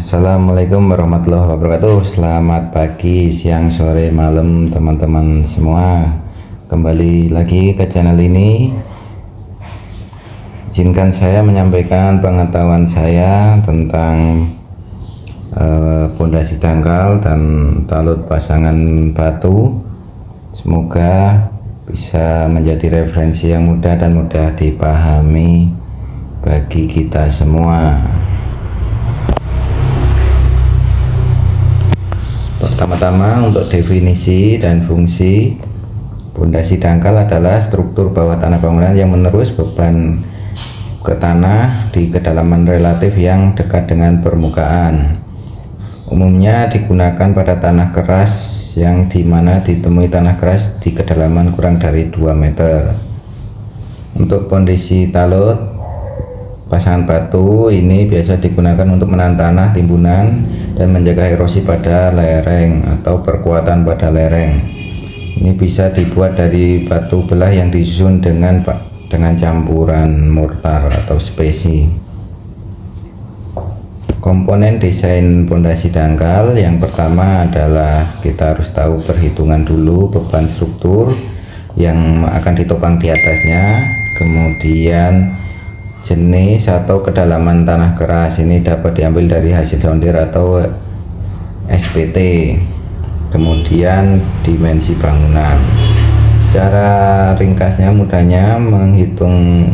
Assalamualaikum warahmatullahi wabarakatuh. Selamat pagi, siang, sore, malam teman-teman semua. Kembali lagi ke channel ini. Izinkan saya menyampaikan pengetahuan saya tentang pondasi dangkal dan talut pasangan batu. Semoga bisa menjadi referensi yang mudah dan mudah dipahami bagi kita semua. Pertama-tama, untuk definisi dan fungsi, pondasi dangkal adalah struktur bawah tanah bangunan yang menerus beban ke tanah di kedalaman relatif yang dekat dengan permukaan. Umumnya digunakan pada tanah keras yang dimana ditemui tanah keras di kedalaman kurang dari 2 meter. Untuk pondasi talut pasangan batu ini biasa digunakan untuk menahan tanah timbunan dan menjaga erosi pada lereng atau perkuatan pada lereng. Ini bisa dibuat dari batu belah yang disusun dengan campuran mortar atau spesi. Komponen desain pondasi dangkal yang pertama adalah kita harus tahu perhitungan dulu beban struktur yang akan ditopang di atasnya, kemudian jenis atau kedalaman tanah keras ini dapat diambil dari hasil sondir atau SPT, kemudian dimensi bangunan. Secara ringkasnya mudahnya menghitung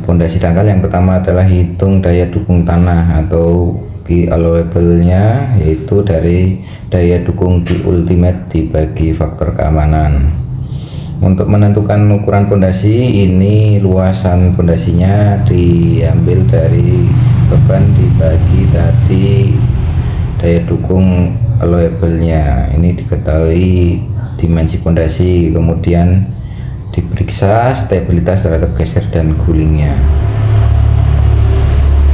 pondasi dangkal, yang pertama adalah hitung daya dukung tanah atau key allowable-nya, yaitu dari daya dukung key ultimate dibagi faktor keamanan. Untuk menentukan ukuran pondasi ini, luasan pondasinya diambil dari beban dibagi tadi daya dukung allowable-nya. Ini diketahui dimensi pondasi, kemudian diperiksa stabilitas terhadap geser dan gulingnya.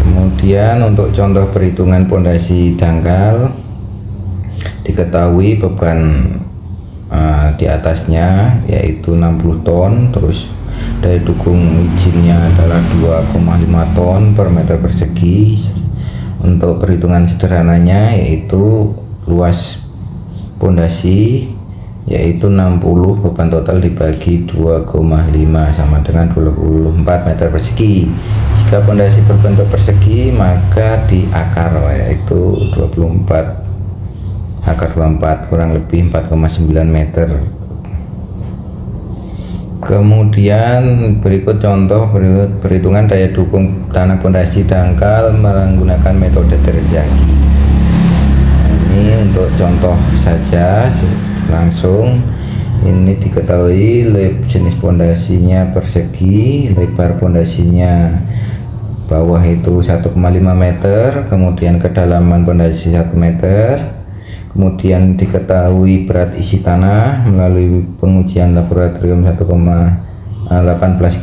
Kemudian untuk contoh perhitungan pondasi dangkal, diketahui beban di atasnya yaitu 60 ton, terus daya dukung izinnya adalah 2,5 ton per meter persegi. Untuk perhitungan sederhananya yaitu luas pondasi yaitu 60, beban total dibagi 2,5 sama dengan 24 meter persegi. Jika pondasi berbentuk persegi maka di akar yaitu 24 akar 24 kurang lebih 4,9 meter. Kemudian berikut contoh perhitungan daya dukung tanah pondasi dangkal menggunakan metode Terzaghi. Ini untuk contoh saja langsung. Ini diketahui jenis pondasinya persegi, lebar pondasinya bawah itu 1,5 meter, kemudian kedalaman pondasi 1 meter. Kemudian diketahui berat isi tanah melalui pengujian laboratorium 1,18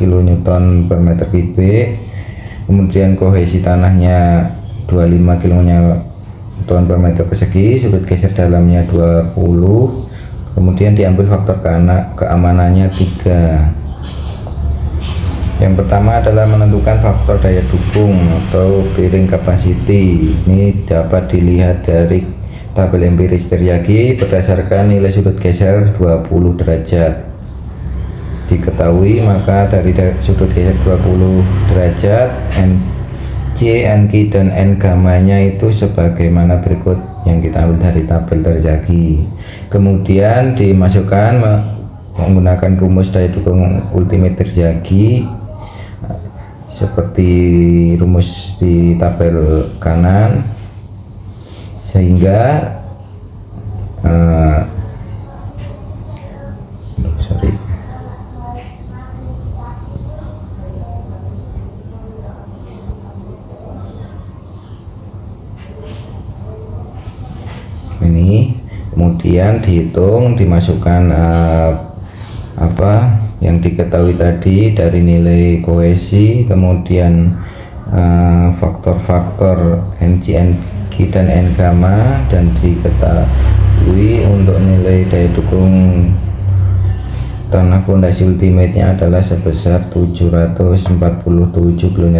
kN per meter kubik. Kemudian kohesi tanahnya 25 kN per meter persegi, sudut geser dalamnya 20. Kemudian diambil faktor keamanannya 3. Yang pertama adalah menentukan faktor daya dukung atau bearing capacity. Ini dapat dilihat dari tabel empiris Terzaghi berdasarkan nilai sudut geser 20 derajat. Diketahui maka dari sudut geser 20 derajat C, NQ dan N gamanya itu sebagaimana berikut yang kita ambil dari tabel Terzaghi. Kemudian dimasukkan menggunakan rumus daya dukung ultimate Terzaghi seperti rumus di tabel kanan, sehingga ini kemudian dihitung, dimasukkan yang diketahui tadi dari nilai kohesi, kemudian faktor-faktor NC dan N gamma, dan diketahui untuk nilai daya dukung tanah pondasi ultimate-nya adalah sebesar 747 km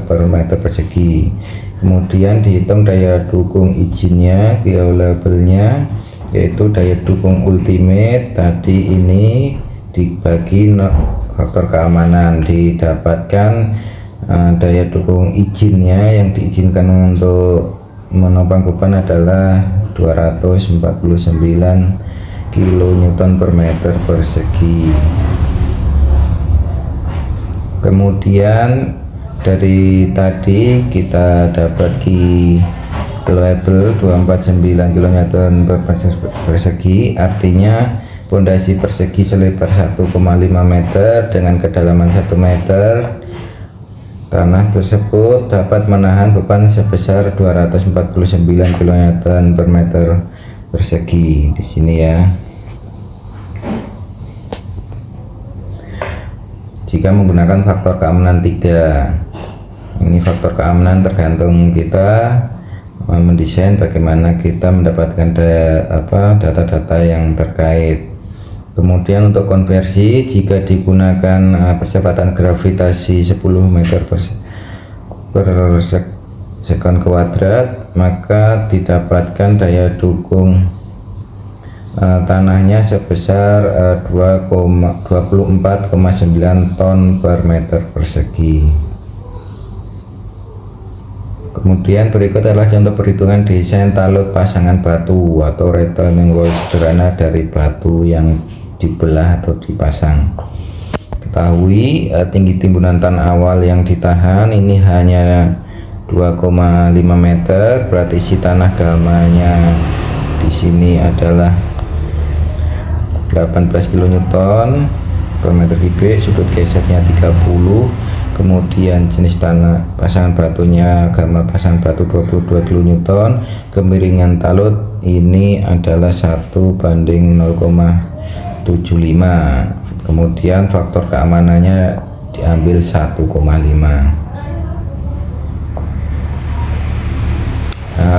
per meter persegi. Kemudian dihitung daya dukung izinnya, kilo labelnya, yaitu daya dukung ultimate tadi ini dibagi faktor keamanan, didapatkan daya dukung izinnya yang diizinkan untuk menopang beban adalah 249 kN per meter persegi. Kemudian dari tadi kita dapat label 249 kN per meter persegi, artinya pondasi persegi selebar 1,5 meter dengan kedalaman 1 meter. Tanah tersebut dapat menahan beban sebesar 249 kN per meter persegi di sini ya. Jika menggunakan faktor keamanan 3, ini faktor keamanan tergantung kita mendesain bagaimana kita mendapatkan data-data yang terkait. Kemudian untuk konversi, jika digunakan percepatan gravitasi 10 meter per sekon kuadrat, maka didapatkan daya dukung tanahnya sebesar 24,9 ton per meter persegi. Kemudian berikut adalah contoh perhitungan desain talut pasangan batu atau retaining wall sederhana dari batu yang dibelah atau dipasang. Ketahui tinggi timbunan tanah awal yang ditahan ini hanya 2,5 meter, berarti isi tanah dalamnya di sini adalah 18 kN per meter kubik, sudut gesernya 30. Kemudian jenis tanah pasangan batunya, gambar pasangan batu 22 kN, kemiringan talut ini adalah 1:0,75. Kemudian faktor keamanannya diambil 1,5.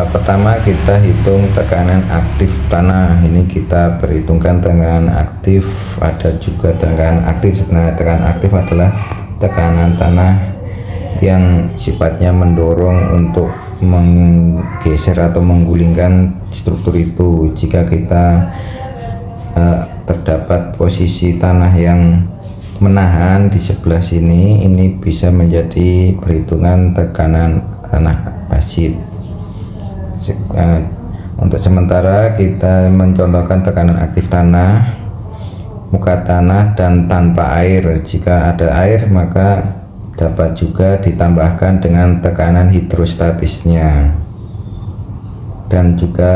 Pertama kita hitung tekanan aktif tanah. Ini kita perhitungkan tekanan aktif, ada juga tekanan aktif. Sebenarnya tekanan aktif adalah tekanan tanah yang sifatnya mendorong untuk menggeser atau menggulingkan struktur itu. Jika kita terdapat posisi tanah yang menahan di sebelah sini, ini bisa menjadi perhitungan tekanan tanah pasif. Untuk sementara kita mencontohkan tekanan aktif tanah, muka tanah dan tanpa air. Jika ada air maka dapat juga ditambahkan dengan tekanan hidrostatisnya, dan juga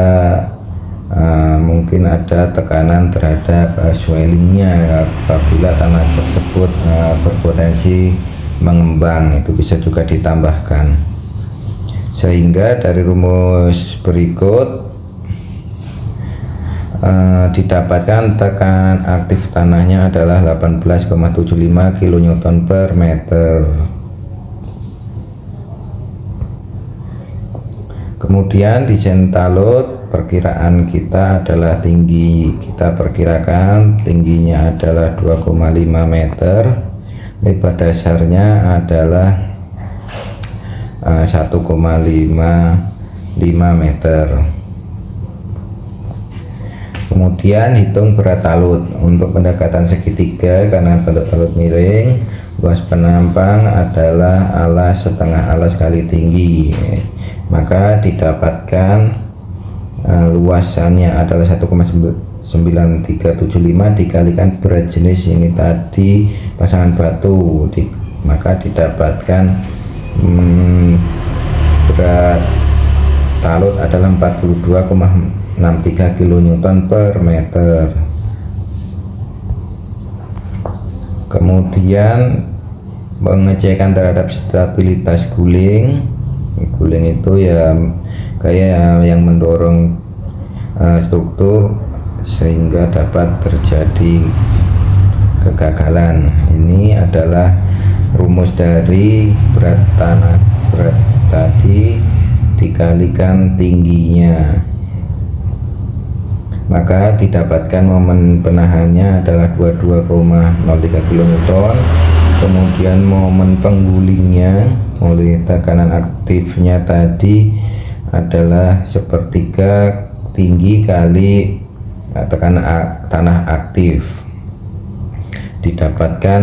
mungkin ada tekanan terhadap swellingnya apabila tanah tersebut berpotensi mengembang, itu bisa juga ditambahkan. Sehingga dari rumus berikut didapatkan tekanan aktif tanahnya adalah 18,75 kN per meter. Kemudian desain talut, perkiraan kita adalah tinggi, kita perkirakan tingginya adalah 2,5 meter, lebar dasarnya adalah 1,55 meter. Kemudian hitung berat talut. Untuk pendekatan segitiga, karena bentuk talut miring, luas penampang adalah alas setengah alas kali tinggi, maka didapatkan luasannya adalah 1,9375 dikalikan berat jenis ini tadi pasangan batu, maka didapatkan berat talut adalah 42,63 kN per meter. Kemudian pengecekan terhadap stabilitas guling. Guling itu ya kayak yang mendorong struktur sehingga dapat terjadi kegagalan. Ini adalah rumus dari berat tadi dikalikan tingginya. maka didapatkan momen penahannya adalah 22,03 kN. Kemudian momen penggulingnya oleh tekanan aktifnya tadi adalah sepertiga tinggi kali tekanan tanah aktif. Didapatkan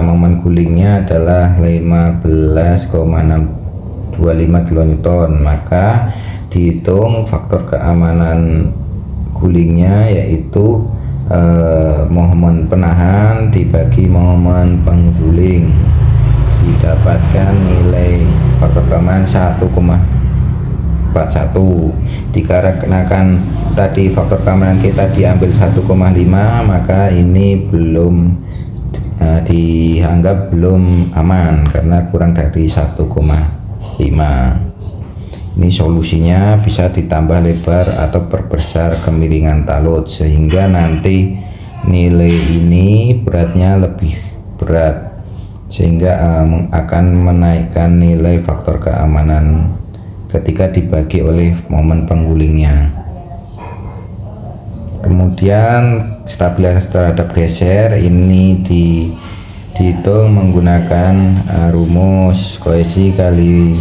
momen gulingnya adalah 15,625 kN. Maka dihitung faktor keamanan gulingnya, yaitu momen penahan dibagi momen pengguling, didapatkan nilai faktor keamanan 1,41. dikarenakan tadi faktor keamanan kita diambil 1,5, maka ini belum dianggap belum aman karena kurang dari 1,5. Ini solusinya bisa ditambah lebar atau perbesar kemiringan talut sehingga nanti nilai ini beratnya lebih berat, sehingga akan menaikkan nilai faktor keamanan ketika dibagi oleh momen penggulingnya. Kemudian stabilitas terhadap geser ini dihitung menggunakan rumus kohesi kali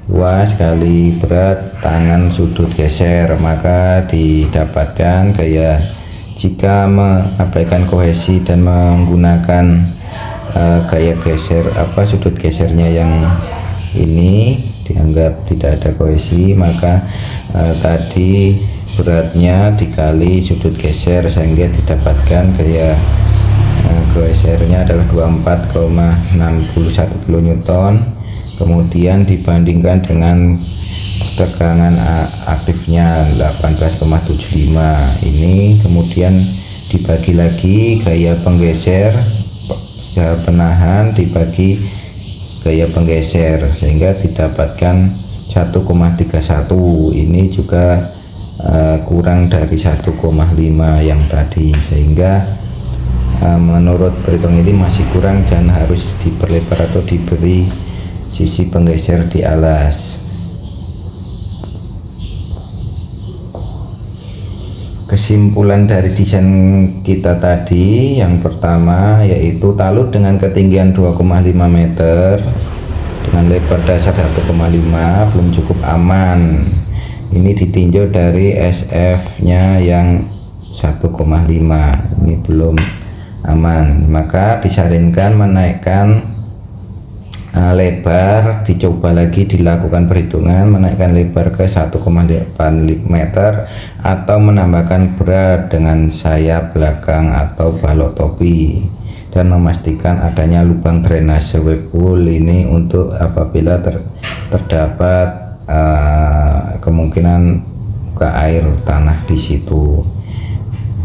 luas kali berat tangan sudut geser. Maka didapatkan kayak jika mengabaikan kohesi dan menggunakan gaya geser sudut gesernya yang ini dianggap tidak ada kohesi, maka tadi beratnya dikali sudut geser sehingga didapatkan gaya gesernya adalah 24,61 kN. Kemudian dibandingkan dengan tekanan aktifnya 18,75 ini, kemudian dibagi lagi gaya penggeser penahan dibagi gaya penggeser sehingga didapatkan 1,31. Ini juga kurang dari 1,5 yang tadi, sehingga menurut perhitungan ini masih kurang dan harus diperlebar atau diberi sisi penggeser di alas. Kesimpulan dari desain kita tadi, yang pertama yaitu talut dengan ketinggian 2,5 meter dengan lebar dasar 1,5 belum cukup aman. Ini ditinjau dari SF nya yang 1,5, ini belum aman, maka disarankan menaikkan lebar. Dicoba lagi dilakukan perhitungan menaikkan lebar ke 1,8 meter atau menambahkan berat dengan sayap belakang atau balok topi dan memastikan adanya lubang drainase webpool ini untuk apabila terdapat kemungkinan buka air tanah di situ,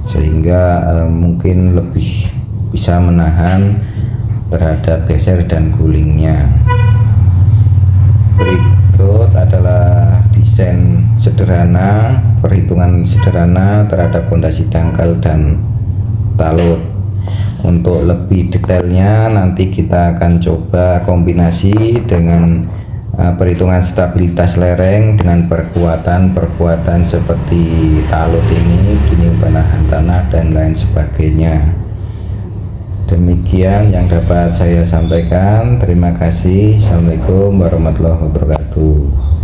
sehingga mungkin lebih bisa menahan terhadap geser dan gulingnya. Berikut adalah desain sederhana, perhitungan sederhana terhadap pondasi dangkal dan talut. Untuk lebih detailnya nanti kita akan coba kombinasi dengan perhitungan stabilitas lereng dengan perkuatan seperti talut ini, dinding penahan tanah dan lain sebagainya. Demikian yang dapat saya sampaikan. Terima kasih. Assalamualaikum warahmatullahi wabarakatuh.